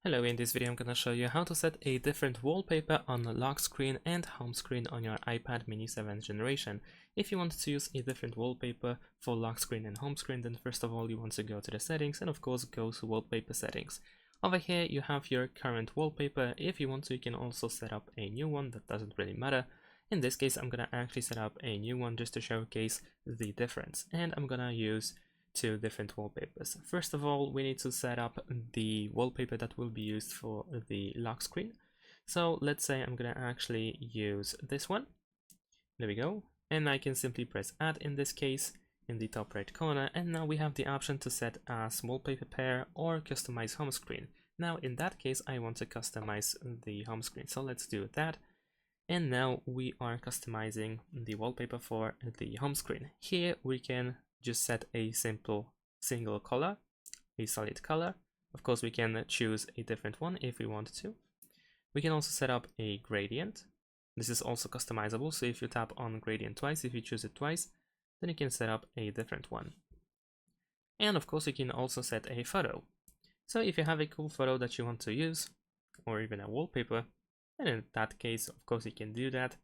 Hello, in this video I'm gonna show you how to set a different wallpaper on the lock screen and home screen on your iPad mini 7th generation. If you want to use a different wallpaper for lock screen and home screen, then first of all you want to go to the settings and of course go to wallpaper settings. Over here you have your current wallpaper. If you want to, you can also set up a new one. That doesn't really matter. In this case I'm gonna actually set up a new one just to showcase the difference, and I'm gonna use two different wallpapers. First of all, we need to set up the wallpaper that will be used for the lock screen. So let's say I'm gonna actually use this one. There we go. And I can simply press add in this case in the top right corner, and now we have the option to set as wallpaper pair or customize home screen. Now in that case I want to customize the home screen, so let's do that. And now we are customizing the wallpaper for the home screen. Here we can just set a simple single color, a solid color. Of course we can choose a different one if we want to. We can also set up a gradient. This is also customizable, so if you tap on gradient twice, if you choose it twice, then you can set up a different one. And of course you can also set a photo. So if you have a cool photo that you want to use, or even a wallpaper, then in that case of course you can do that.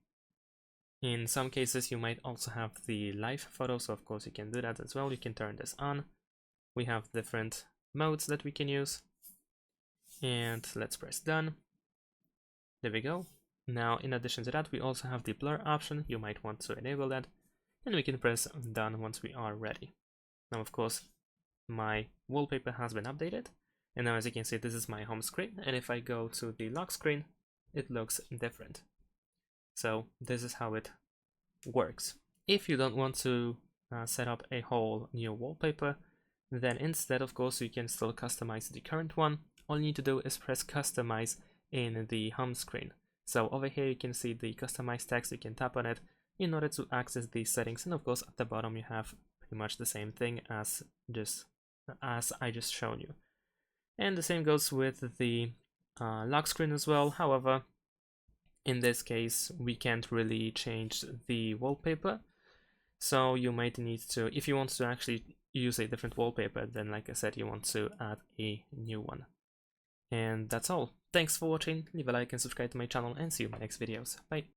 In some cases you might also have the live photo, so of course you can do that as well. You can turn this on. We have different modes that we can use, and let's press done. There we go. Now in addition to that we also have the blur option. You might want to enable that, and we can press done once we are ready. Now of course my wallpaper has been updated, and now as you can see this is my home screen, and if I go to the lock screen it looks different. So this is how it works. If you don't want to set up a whole new wallpaper, then instead of course you can still customize the current one. All you need to do is press customize in the home screen. So over here you can see the customize text. You can tap on it in order to access these settings, and of course at the bottom you have pretty much the same thing as I just shown you. And the same goes with the lock screen as well. However, in this case we can't really change the wallpaper, so you might need to, if you want to actually use a different wallpaper, then like I said, you want to add a new one. And that's all. Thanks for watching. Leave a like and subscribe to my channel, and see you in my next videos. Bye.